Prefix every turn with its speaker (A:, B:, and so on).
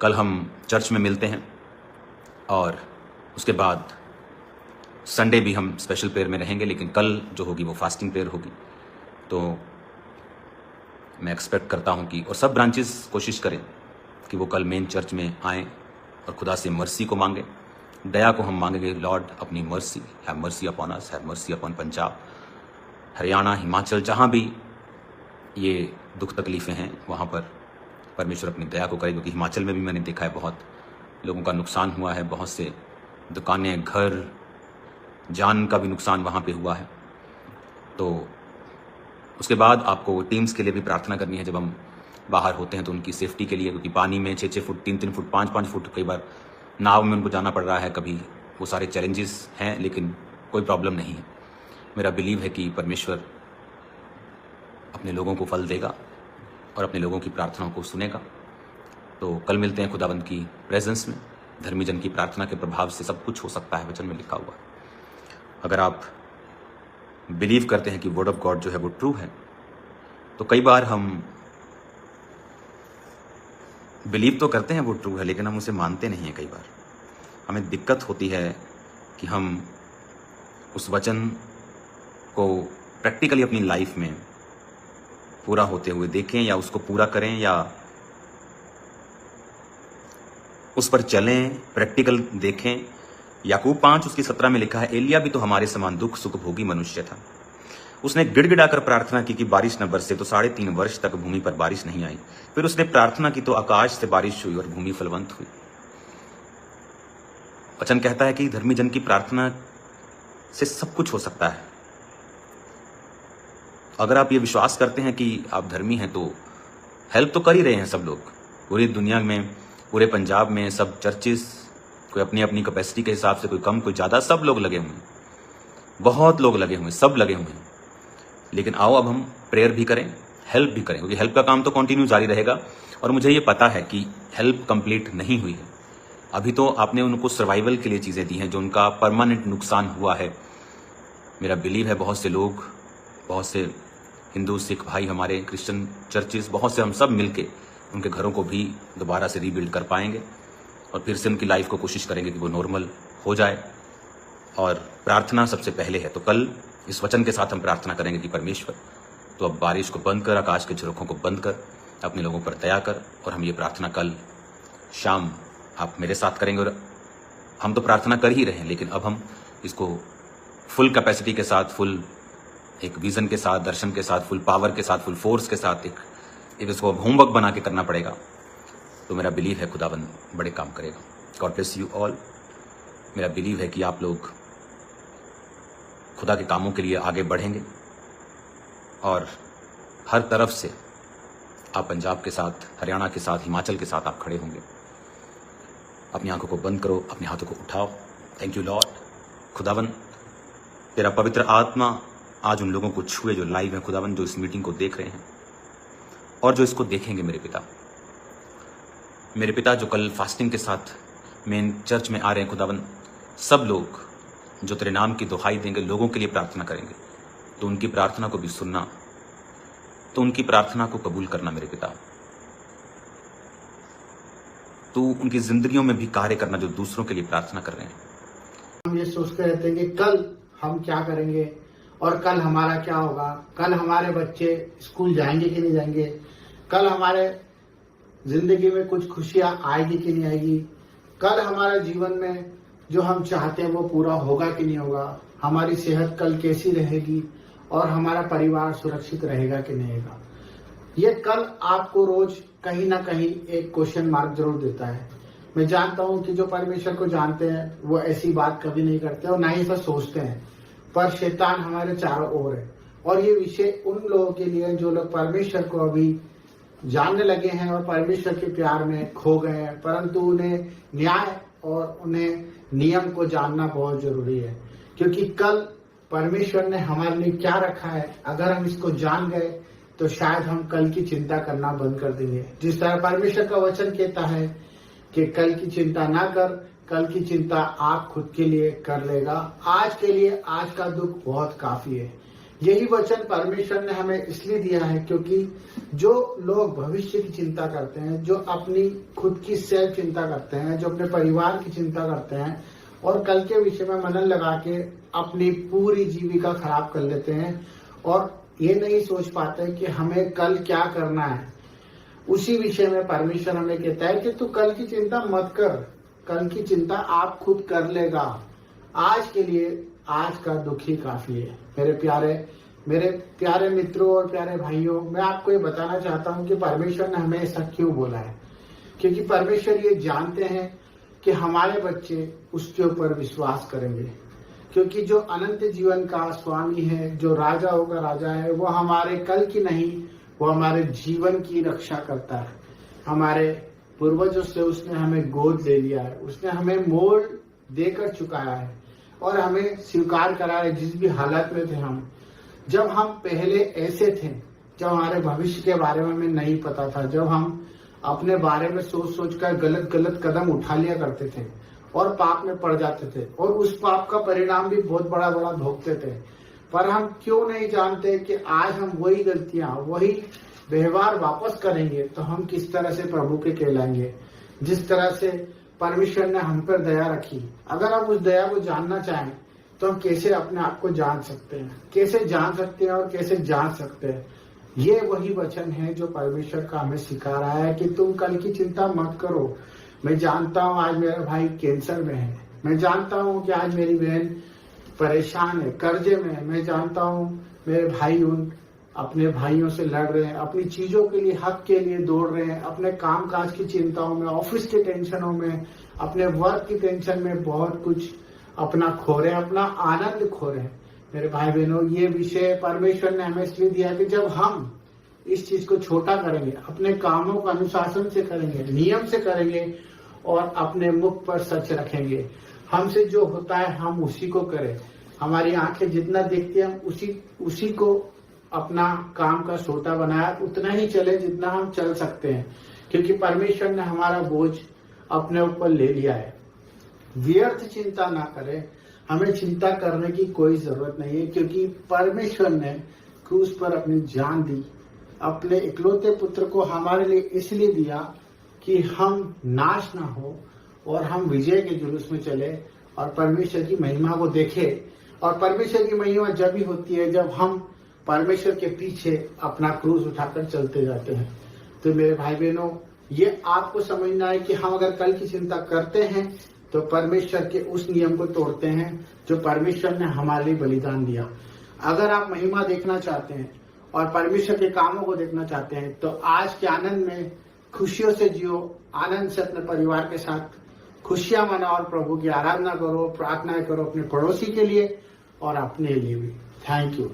A: कल हम चर्च में मिलते हैं और उसके बाद संडे भी हम स्पेशल प्रेयर में रहेंगे, लेकिन कल जो होगी वो फास्टिंग प्रेयर होगी। तो मैं एक्सपेक्ट करता हूँ कि और सब ब्रांचेस कोशिश करें कि वो कल मेन चर्च में आएँ और खुदा से मर्सी को मांगें, दया को हम मांगेंगे। लॉर्ड अपनी mercy, have mercy upon us, have mercy upon Punjab, Haryana, Himachal, जहाँ भी ये दुख तकलीफ़ें हैं वहाँ पर परमेश्वर अपनी दया को करे। क्योंकि हिमाचल में भी मैंने देखा है बहुत लोगों का नुकसान हुआ है, बहुत से दुकानें, घर, जान का भी नुकसान वहाँ पे हुआ है। तो उसके बाद आपको टीम्स के लिए भी प्रार्थना करनी है। जब हम बाहर होते हैं तो उनकी सेफ्टी के लिए, क्योंकि पानी में 6-6 फुट, 3-3 फुट, 5-5 फुट, कई बार नाव में उनको जाना पड़ रहा है, कभी वो सारे चैलेंजेस हैं, लेकिन कोई प्रॉब्लम नहीं है। मेरा बिलीव है कि परमेश्वर अपने लोगों को फल देगा और अपने लोगों की प्रार्थनाओं को सुनेगा। तो कल मिलते हैं खुदाबंद की प्रेजेंस में। धर्मी जन की प्रार्थना के प्रभाव से सब कुछ हो सकता है, वचन में लिखा हुआ। अगर आप बिलीव करते हैं कि वर्ड ऑफ गॉड जो है वो ट्रू है, तो कई बार हम बिलीव तो करते हैं वो ट्रू है, लेकिन हम उसे मानते नहीं हैं। कई बार हमें दिक्कत होती है कि हम उस वचन को प्रैक्टिकली अपनी लाइफ में पूरा होते हुए देखें, या उसको पूरा करें, या उस पर चलें, प्रैक्टिकल देखें। याकूब 5:17 में लिखा है, एलिया भी तो हमारे समान दुख सुख भोगी मनुष्य था। उसने गिड़गिड़ाकर प्रार्थना की कि बारिश न बरसे, तो 3.5 वर्ष तक भूमि पर बारिश नहीं आई। फिर उसने प्रार्थना की तो आकाश से बारिश हुई और भूमि फलवंत हुई। वचन कहता है कि धर्मी जन की प्रार्थना से सब कुछ हो सकता है। अगर आप ये विश्वास करते हैं कि आप धर्मी हैं, तो हेल्प तो कर ही रहे हैं सब लोग। पूरी दुनिया में, पूरे पंजाब में सब चर्चेस, कोई अपनी अपनी कैपेसिटी के हिसाब से, कोई कम कोई ज़्यादा, सब लोग लगे हुए हैं, बहुत लोग लगे हुए हैं, सब लगे हुए हैं। लेकिन आओ अब हम प्रेयर भी करें, हेल्प भी करें, क्योंकि हेल्प का काम तो कंटिन्यू जारी रहेगा। और मुझे ये पता है कि हेल्प कंप्लीट नहीं हुई है। अभी तो आपने उनको सर्वाइवल के लिए चीज़ें दी हैं, जो उनका परमानेंट नुकसान हुआ है। मेरा बिलीव है बहुत से लोग, बहुत से हिंदू, सिख भाई, हमारे क्रिश्चियन चर्चेस, बहुत से हम सब मिलके उनके घरों को भी दोबारा से रीबिल्ड कर पाएंगे और फिर से उनकी लाइफ को कोशिश करेंगे कि वो नॉर्मल हो जाए। और प्रार्थना सबसे पहले है। तो कल इस वचन के साथ हम प्रार्थना करेंगे कि परमेश्वर, तो अब बारिश को बंद कर, आकाश के झरोखों को बंद कर, अपने लोगों पर दया कर। और हम ये प्रार्थना कल शाम आप मेरे साथ करेंगे। और हम तो प्रार्थना कर ही रहे हैं, लेकिन अब हम इसको फुल कैपेसिटी के साथ, फुल एक विजन के साथ, दर्शन के साथ, फुल पावर के साथ, फुल फोर्स के साथ एक इसको होमवर्क बना के करना पड़ेगा। तो मेरा बिलीव है खुदाबंद बड़े काम करेगा। God bless you all. मेरा बिलीव है कि आप लोग खुदा के कामों के लिए आगे बढ़ेंगे और हर तरफ से आप पंजाब के साथ, हरियाणा के साथ, हिमाचल के साथ आप खड़े होंगे। अपनी आंखों को बंद करो, अपने हाथों को उठाओ। Thank you Lord. खुदावन, तेरा पवित्र आत्मा आज उन लोगों को छुए जो लाइव है खुदावन, जो इस मीटिंग को देख रहे हैं और जो इसको देखेंगे। मेरे पिता जो कल फास्टिंग के साथ मेन चर्च में आ रहे हैं खुदावन, सब लोग जो तेरे नाम की दुहाई देंगे, लोगों के लिए प्रार्थना करेंगे, तो उनकी प्रार्थना को भी सुनना, तो उनकी प्रार्थना को कबूल करना मेरे पिता। तो उनकी जिंदगियों में भी कार्य करना जो दूसरों के लिए प्रार्थना कर रहे हैं।
B: हम ये सोचते रहते हैं कि कल हम क्या करेंगे और कल हमारा क्या होगा, कल हमारे बच्चे स्कूल जाएंगे कि नहीं जाएंगे, कल हमारे जिंदगी में कुछ खुशियां आएगी कि नहीं आएगी, कल हमारे जीवन में जो हम चाहते हैं वो पूरा होगा कि नहीं होगा, हमारी सेहत कल कैसी रहेगी और हमारा परिवार सुरक्षित रहेगा कि नहीं रहेगा। ये कल आपको रोज कहीं ना कहीं एक क्वेश्चन मार्क जरूर देता है। मैं जानता हूं कि जो परमेश्वर को जानते हैं वो ऐसी बात कभी नहीं करते और ना ही ऐसा सोचते हैं, पर शैतान हमारे चारों ओर है। और ये विषय उन लोगों के लिए जो लोग परमेश्वर को अभी जानने लगे हैं और परमेश्वर के प्यार में खो गए हैं, परंतु उन्हें न्याय और उन्हें नियम को जानना बहुत जरूरी है। क्योंकि कल परमेश्वर ने हमारे लिए क्या रखा है, अगर हम इसको जान गए तो शायद हम कल की चिंता करना बंद कर देंगे। जिस तरह परमेश्वर का वचन कहता है कि कल की चिंता ना कर, कल की चिंता आप खुद के लिए कर लेगा। आज के लिए आज का दुख बहुत काफी है। यही वचन परमेश्वर ने हमें इसलिए दिया है क्योंकि जो लोग भविष्य की चिंता करते हैं, जो अपनी खुद की सेल्फ चिंता करते हैं, जो अपने परिवार की चिंता करते हैं और कल के विषय में मनन लगा के अपनी पूरी जीविका खराब कर लेते हैं और ये नहीं सोच पाते कि हमें कल क्या करना है, उसी विषय में परमेश्वर हमें कहता है कि तू कल की चिंता मत कर, कल की चिंता आप खुद कर लेगा। आज के लिए आज का दुख ही काफी है। मेरे प्यारे मित्रों और प्यारे भाइयों, मैं आपको ये बताना चाहता हूँ कि परमेश्वर ने हमें ऐसा क्यों बोला है। क्योंकि परमेश्वर ये जानते हैं कि हमारे बच्चे उसके ऊपर विश्वास करेंगे। क्योंकि जो अनंत जीवन का स्वामी है, जो राजा होगा राजा है, वो हमारे कल की नहीं, वो हमारे जीवन की रक्षा करता है। हमारे पूर्वजों से उसने हमें गोद ले लिया है, उसने हमें मोल देकर चुकाया है और हमें स्वीकार करा है जिस भी हालत में थे हम। जब हम पहले ऐसे थे, जब हमारे भविष्य के बारे में हमें नहीं पता था, जब हम अपने बारे में सोच कर गलत कदम उठा लिया करते थे और पाप में पड़ जाते थे और उस पाप का परिणाम भी बहुत बड़ा भोगते थे। पर हम क्यों नहीं जानते कि आज हम वही गलतियां, वही व्यवहार वापस करेंगे तो हम किस तरह से प्रभु के कहलाएंगे। जिस तरह से परमेश्वर ने हम पर दया रखी, अगर हम उस दया को जानना चाहें तो हम कैसे अपने आप को जान सकते हैं, कैसे जान सकते हैं और कैसे जान सकते हैं। ये वही वचन है जो परमेश्वर का हमें सिखा रहा है कि तुम कल की चिंता मत करो। मैं जानता हूँ आज मेरा भाई कैंसर में है, मैं जानता हूँ कि आज मेरी बहन परेशान है, कर्जे में है, मैं जानता हूँ मेरे भाई उन अपने भाइयों से लड़ रहे हैं, अपनी चीजों के लिए, हक के लिए दौड़ रहे हैं, अपने काम काज की चिंताओं में, ऑफिस के टेंशनों में, अपने वर्क की टेंशन में बहुत कुछ अपना खो रहे हैं, अपना आनंद खो रहे हैं। मेरे भाई बहनों, ये विषय परमेश्वर ने हमें इसलिए दिया कि जब हम इस चीज को छोटा करेंगे, अपने कामों को अनुशासन से करेंगे, नियम से करेंगे और अपने मुख पर सच रखेंगे, हमसे जो होता है हम उसी को करें। हमारी आंखें जितना देखती हैं हम उसी को अपना काम का सोटा बनाया, उतना ही चले जितना हम चल सकते हैं। क्योंकि परमेश्वर ने हमारा बोझ अपने ऊपर ले लिया है। व्यर्थ चिंता ना करें, हमें चिंता करने की कोई जरूरत नहीं है, क्योंकि परमेश्वर ने क्रूस पर अपनी जान दी, अपने इकलौते पुत्र को हमारे लिए इसलिए दिया कि हम नाश ना हो और हम विजय के जुलूस में चले और परमेश्वर की महिमा को देखें। और परमेश्वर की महिमा जब ही होती है जब हम परमेश्वर के पीछे अपना क्रूस उठाकर चलते जाते हैं। तो मेरे भाई बहनों, ये आपको समझना है कि हम अगर कल की चिंता करते हैं तो परमेश्वर के उस नियम को तोड़ते हैं जो परमेश्वर ने हमारे लिए बलिदान दिया। अगर आप महिमा देखना चाहते हैं और परमेश्वर के कामों को देखना चाहते हैं तो आज के आनंद में खुशियों से जियो, आनंद से अपने परिवार के साथ खुशियां मनाओ और प्रभु की आराधना करो, प्रार्थनाएं करो अपने पड़ोसी के लिए और अपने लिए भी। Thank you.